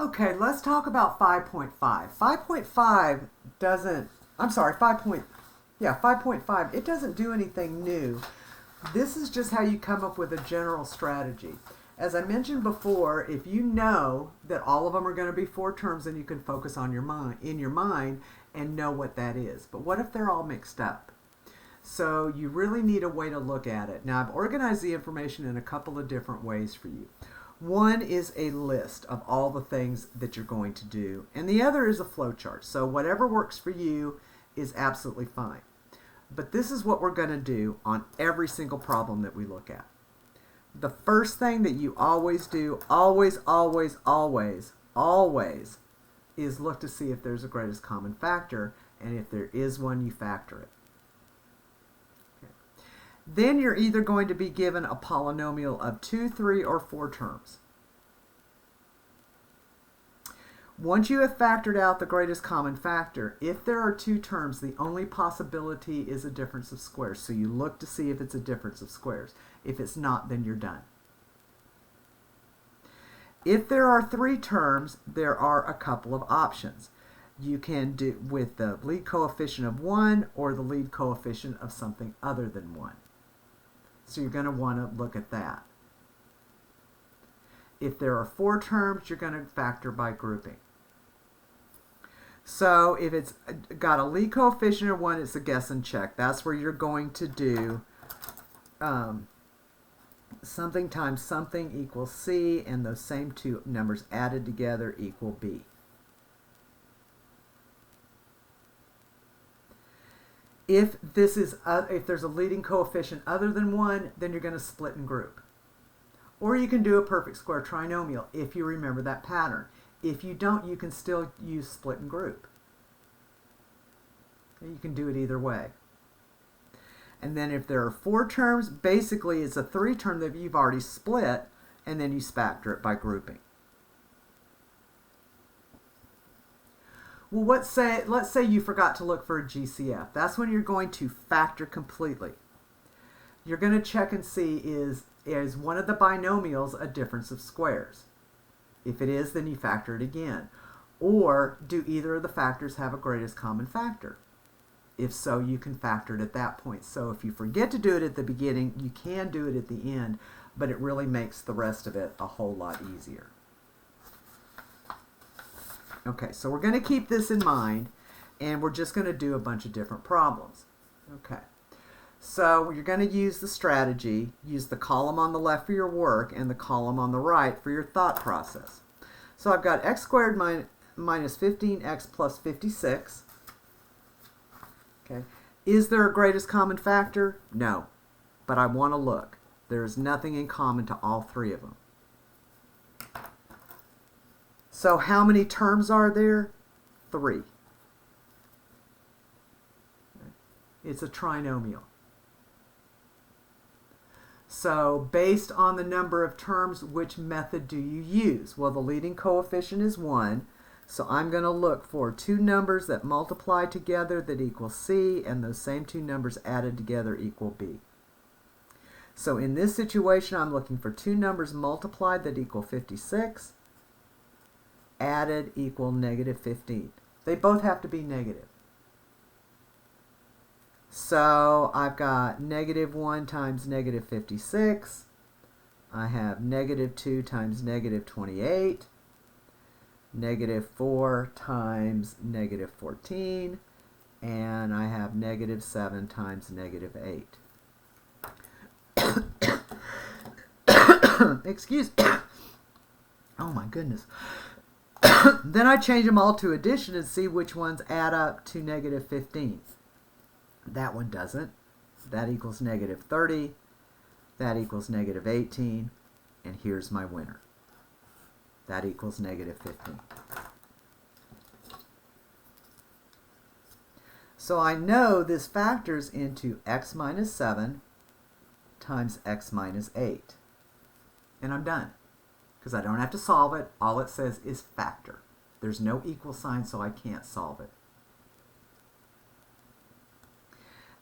Okay, let's talk about 5.5. 5.5 doesn't, I'm sorry, 5.5, it doesn't do anything new. This is just how you come up with a general strategy. As I mentioned before, if you know that all of them are going to be 4 terms, then you can focus on your mind and know what that is. But what if they're all mixed up? So you really need a way to look at it. Now, I've organized the information in a couple of different ways for you. One is a list of all the things that you're going to do, and the other is a flowchart. So whatever works for you is absolutely fine. But this is what we're going to do on every single problem that we look at. The first thing that you always do, always, is look to see if there's a greatest common factor, and if there is one, you factor it. Then you're either going to be given a polynomial of 2, 3, or 4 terms. Once you have factored out the greatest common factor, if there are 2 terms, the only possibility is a difference of squares. So you look to see if it's a difference of squares. If it's not, then you're done. If there are 3 terms, there are a couple of options. You can do with the lead coefficient of 1 or the lead coefficient of something other than 1. So you're going to want to look at that. If there are 4 terms, you're going to factor by grouping. So if it's got a lead coefficient of 1, it's a guess and check. That's where you're going to do something times something equals C, and those same 2 numbers added together equal B. If there's a leading coefficient other than 1, then you're going to split and group. Or you can do a perfect square trinomial if you remember that pattern. If you don't, you can still use split and group. You can do it either way. And then if there are 4 terms, basically it's a 3 term that you've already split, and then you factor it by grouping. Well, let's say you forgot to look for a GCF. That's when you're going to factor completely. You're going to check and see is one of the binomials a difference of squares. If it is, then you factor it again. Or do either of the factors have a greatest common factor? If so, you can factor it at that point. So if you forget to do it at the beginning, you can do it at the end, but it really makes the rest of it a whole lot easier. Okay, so we're going to keep this in mind, and we're just going to do a bunch of different problems. Okay, so you're going to use the strategy, use the column on the left for your work and the column on the right for your thought process. So I've got x squared minus 15x plus 56. Okay, is there a greatest common factor? No, but I want to look. There is nothing in common to all 3 of them. So how many terms are there? 3. It's a trinomial. So based on the number of terms, which method do you use? Well, the leading coefficient is 1. So I'm going to look for 2 numbers that multiply together that equal C, and those same 2 numbers added together equal B. So in this situation, I'm looking for 2 numbers multiplied that equal 56. Added equal negative 15. They both have to be negative. So I've got negative 1 times negative 56. I have negative 2 times negative 28. Negative 4 times negative 14. And I have negative 7 times negative 8. Excuse me. Oh my goodness. Then I change them all to addition and see which ones add up to negative 15. That one doesn't. That equals negative 30. That equals negative 18. And here's my winner. That equals negative 15. So I know this factors into x minus 7 times x minus 8. And I'm done. Because I don't have to solve it. All it says is factor. There's no equal sign, so I can't solve it.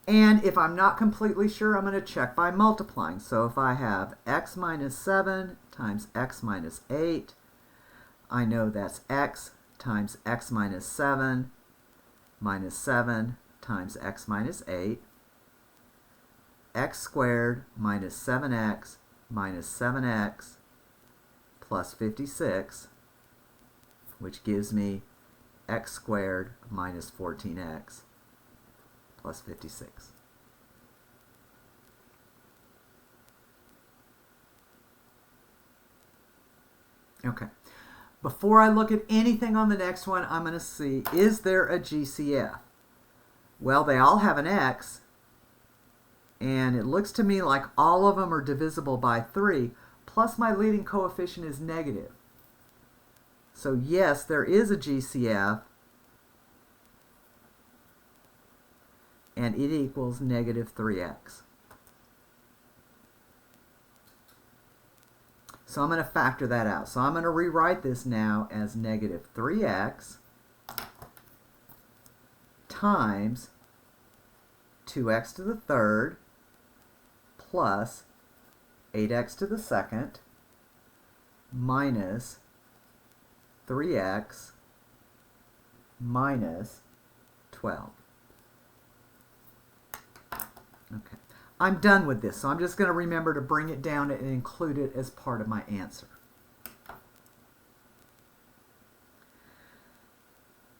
And if I'm not completely sure, I'm going to check by multiplying. So if I have x minus 7 times x minus 8, I know that's x times x minus 7 times x minus 8, x squared minus 7x minus 7x plus 56, which gives me x squared minus 14x plus 56. Okay. Before I look at anything on the next one, I'm going to see, is there a GCF? Well, they all have an x, and it looks to me like all of them are divisible by 3, plus my leading coefficient is negative. So yes, there is a GCF, and it equals negative 3x. So I'm going to factor that out. So I'm going to rewrite this now as negative 3x times 2x to the third plus 8x to the second minus 3x minus 12. Okay. I'm done with this, so I'm just going to remember to bring it down and include it as part of my answer.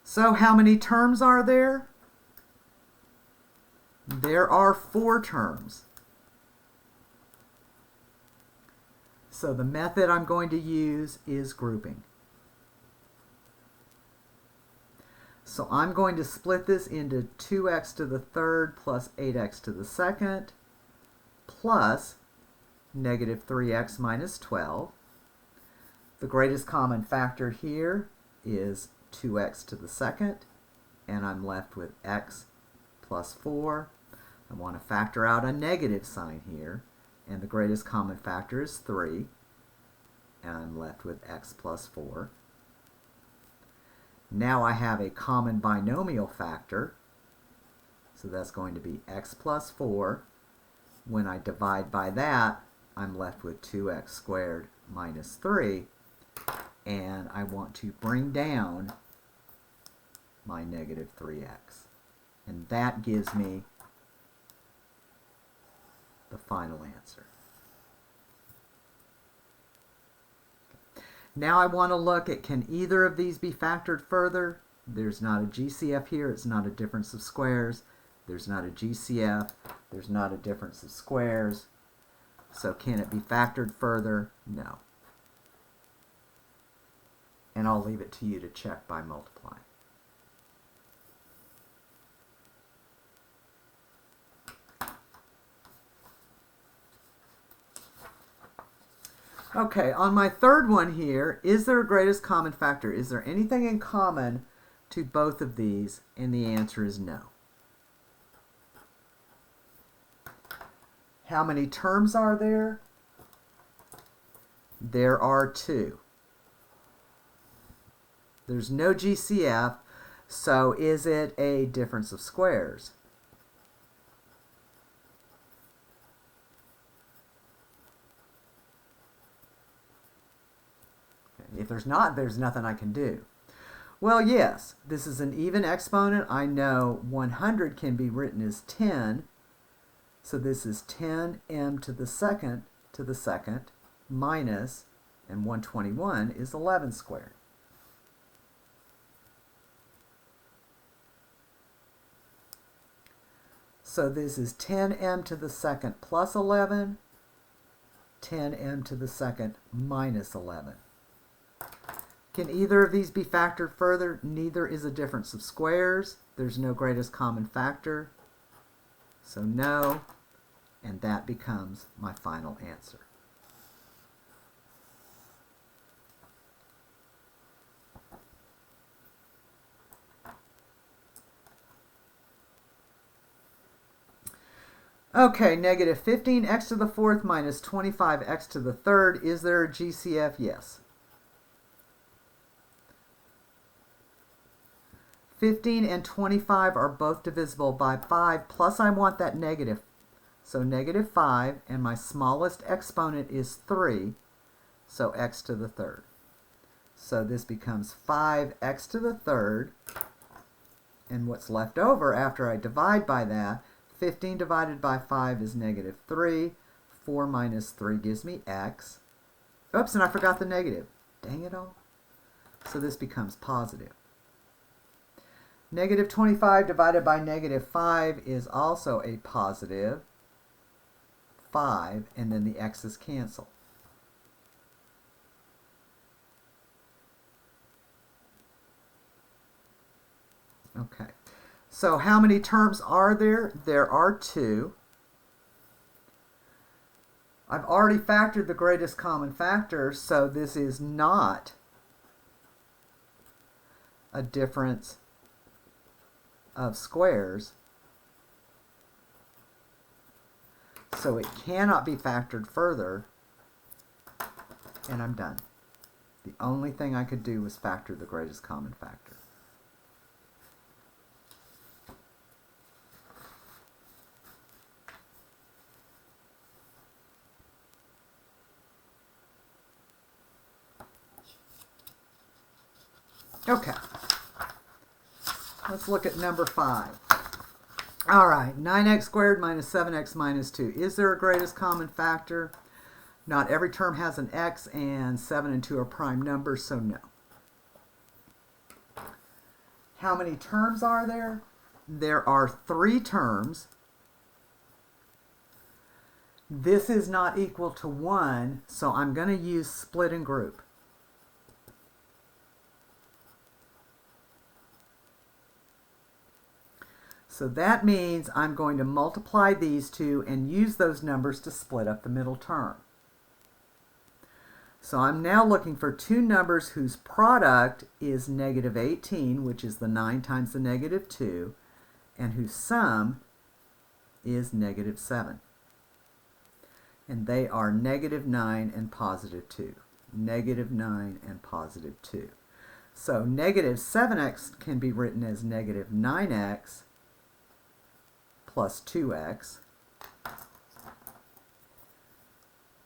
So how many terms are there? There are 4 terms. So the method I'm going to use is grouping. So I'm going to split this into 2x to the third plus 8x to the second plus negative 3x minus 12. The greatest common factor here is 2x to the second, and I'm left with x plus 4. I want to factor out a negative sign here, and the greatest common factor is 3, and I'm left with x plus 4. Now I have a common binomial factor, so that's going to be x plus 4. When I divide by that, I'm left with 2x squared minus 3, and I want to bring down my negative 3x. And that gives me the final answer. Now I want to look at, can either of these be factored further? There's not a GCF here, it's not a difference of squares. There's not a GCF, there's not a difference of squares. So can it be factored further? No. And I'll leave it to you to check by multiplying. Okay, on my third one here, is there a greatest common factor? Is there anything in common to both of these? And the answer is no. How many terms are there? There are 2. There's no GCF, so is it a difference of squares? If there's not, there's nothing I can do. Well, yes, this is an even exponent. I know 100 can be written as 10. So this is 10m to the second minus, and 121 is 11 squared. So this is 10m to the second plus 11, 10m to the second minus 11. Can either of these be factored further? Neither is a difference of squares. There's no greatest common factor. So no, and that becomes my final answer. Okay, negative 15x to the fourth minus 25x to the third. Is there a GCF? Yes. 15 and 25 are both divisible by 5, plus I want that negative. So negative 5, and my smallest exponent is 3, so x to the third. So this becomes 5x to the third. And what's left over after I divide by that, 15 divided by 5 is negative 3. 4 minus 3 gives me x. Oops, and I forgot the negative. Dang it all. So this becomes positive. Negative 25 divided by negative 5 is also a positive 5, and then the x's cancel. Okay, so how many terms are there? There are 2. I've already factored the greatest common factor, so this is not a difference of squares. So it cannot be factored further, and I'm done. The only thing I could do was factor the greatest common factor. Okay, let's look at number 5. All right, 9x squared minus 7x minus 2. Is there a greatest common factor? Not every term has an x, and 7 and 2 are prime numbers, so no. How many terms are there? There are 3 terms. This is not equal to 1, so I'm going to use split and group. So that means I'm going to multiply these two and use those numbers to split up the middle term. So I'm now looking for 2 numbers whose product is negative 18, which is the 9 times the negative 2, and whose sum is negative 7. And they are negative 9 and positive 2. Negative 9 and positive 2. So negative 7x can be written as negative 9x plus 2x.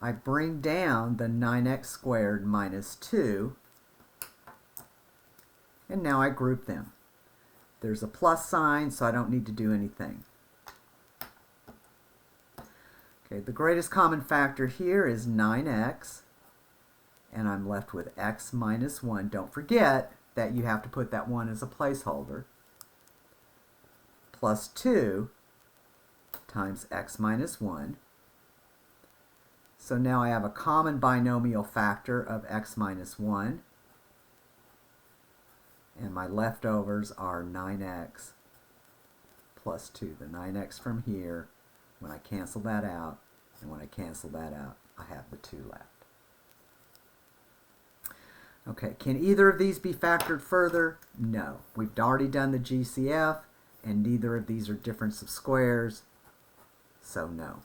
I bring down the 9x squared minus 2, and now I group them. There's a plus sign, so I don't need to do anything. Okay, the greatest common factor here is 9x, and I'm left with x minus 1. Don't forget that you have to put that 1 as a placeholder, plus 2 times x minus 1. So now I have a common binomial factor of x minus 1. And my leftovers are 9x plus 2. The 9x from here, when I cancel that out, and when I cancel that out, I have the 2 left. Okay, can either of these be factored further? No. We've already done the GCF, and neither of these are difference of squares. So no.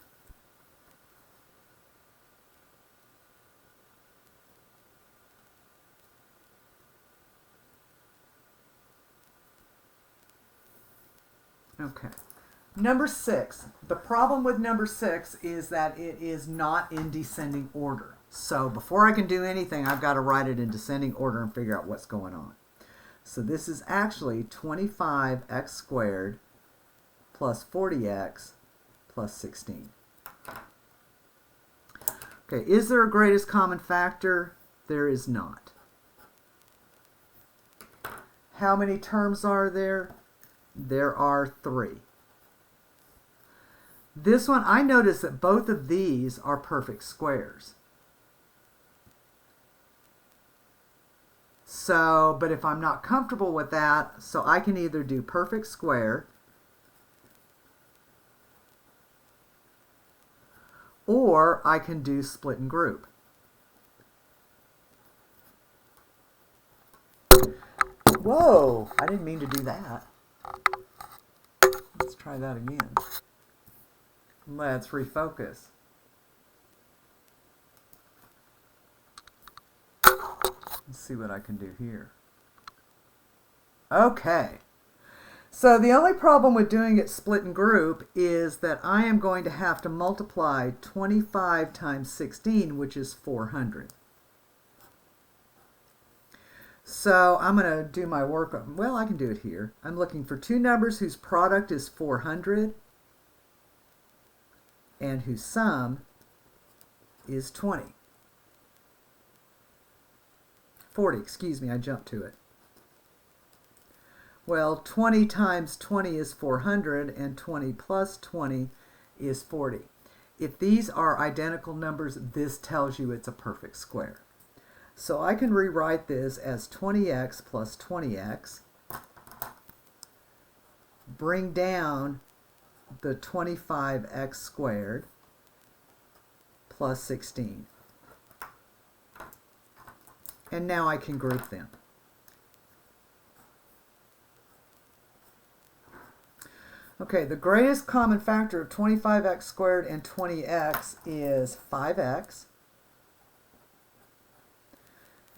Okay. Number 6. The problem with number 6 is that it is not in descending order. So before I can do anything, I've got to write it in descending order and figure out what's going on. So this is actually 25x squared plus 40x plus 16. Okay, is there a greatest common factor? There is not. How many terms are there? There are 3. This one, I notice that both of these are perfect squares. So, but if I'm not comfortable with that, so I can either do perfect square, or I can do split and group. Whoa, I didn't mean to do that. Let's try that again. Let's refocus. Let's see what I can do here. Okay. So the only problem with doing it split and group is that I am going to have to multiply 25 times 16, which is 400. So I'm going to do my work. Well, I can do it here. I'm looking for two numbers whose product is 400 and whose sum is 20. 40, excuse me, I jumped to it. Well, 20 times 20 is 400, and 20 plus 20 is 40. If these are identical numbers, this tells you it's a perfect square. So I can rewrite this as 20x plus 20x. Bring down the 25x squared plus 16. And now I can group them. Okay, the greatest common factor of 25x squared and 20x is 5x.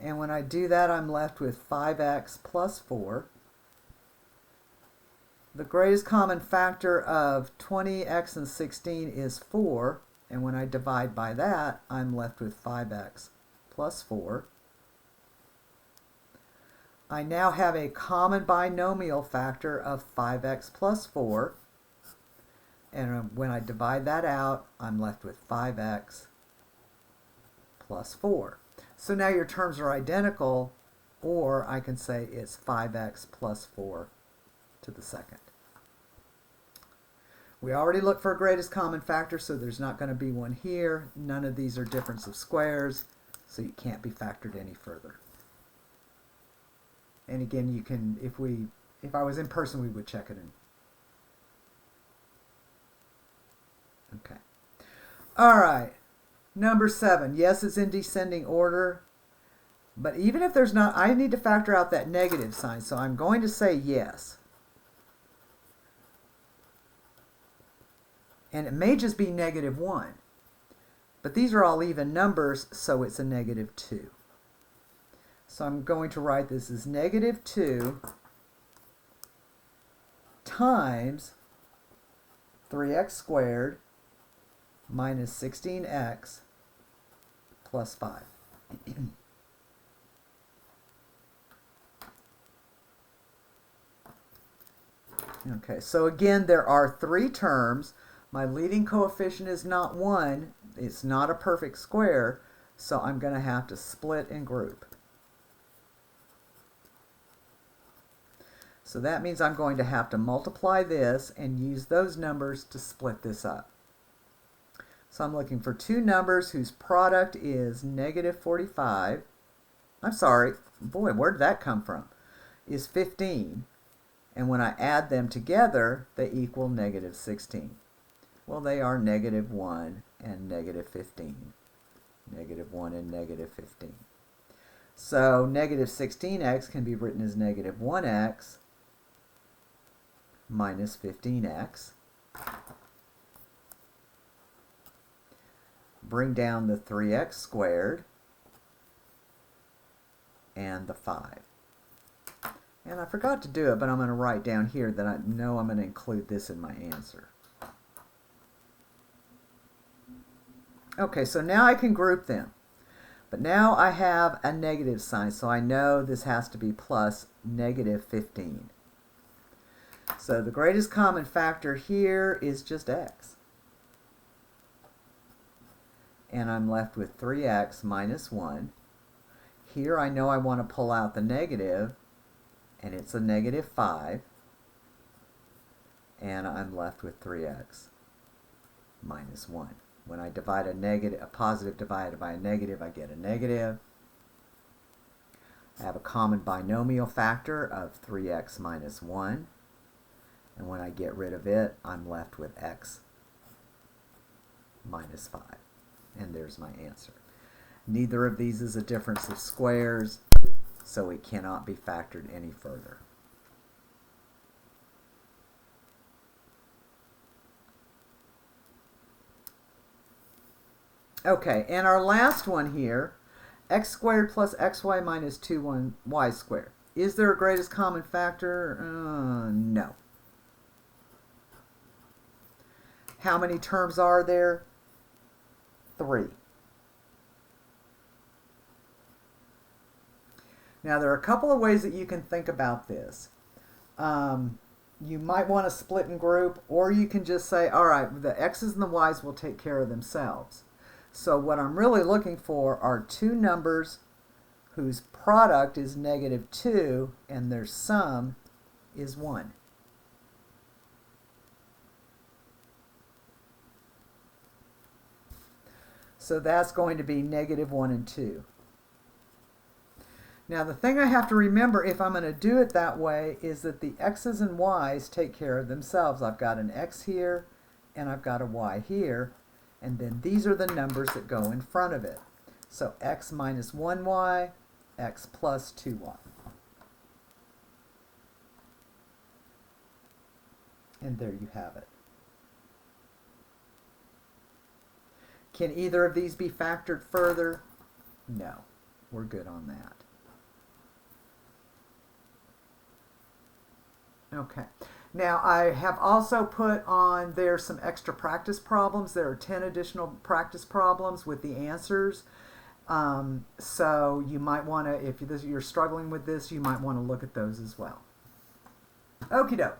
And when I do that, I'm left with 5x plus 4. The greatest common factor of 20x and 16 is 4. And when I divide by that, I'm left with 5x plus 4. I now have a common binomial factor of 5x plus 4. And when I divide that out, I'm left with 5x plus 4. So now your terms are identical, or I can say it's 5x plus 4 to the second. We already looked for a greatest common factor, so there's not going to be one here. None of these are difference of squares, so you can't be factored any further. And again, you can, if I was in person, we would check it in. Okay. All right. Number 7. Yes, it's in descending order. But even if there's not, I need to factor out that negative sign. So I'm going to say yes. And it may just be -1. But these are all even numbers, so it's a -2. So I'm going to write this as -2 times 3x squared minus 16x plus 5. Okay, so again, there are 3 terms. My leading coefficient is not 1. It's not a perfect square, so I'm going to have to split and group. So that means I'm going to have to multiply this and use those numbers to split this up. So I'm looking for 2 numbers whose product is -45. I'm sorry, boy, where did that come from? Is 15. And when I add them together, they equal -16. Well, they are -1 and -15. -1 and -15. So -16x can be written as -1x minus 15x. Bring down the 3x squared and the 5. And I forgot to do it, but I'm going to write down here that I know I'm going to include this in my answer. Okay, so now I can group them. But now I have a negative sign, so I know this has to be plus -15. So the greatest common factor here is just x. And I'm left with 3x minus 1. Here I know I want to pull out the negative, and it's a -5. And I'm left with 3x minus 1. When I divide a positive divided by a negative, I get a negative. I have a common binomial factor of 3x minus 1. And when I get rid of it, I'm left with x minus 5. And there's my answer. Neither of these is a difference of squares, so it cannot be factored any further. Okay, and our last one here, x squared plus xy minus 2y squared. Is there a greatest common factor? No. How many terms are there? 3. Now, there are a couple of ways that you can think about this. You might want to split and group, or you can just say, all right, the x's and the y's will take care of themselves. So what I'm really looking for are two numbers whose product is -2 and their sum is 1. So that's going to be -1 and 2. Now the thing I have to remember if I'm going to do it that way is that the x's and y's take care of themselves. I've got an x here and I've got a y here, and then these are the numbers that go in front of it. So x minus 1y, x plus 2y. And there you have it. Can either of these be factored further? No, we're good on that. Okay, now I have also put on there some extra practice problems. There are 10 additional practice problems with the answers. So you might want to, if you're struggling with this, you might want to look at those as well. Okie doke.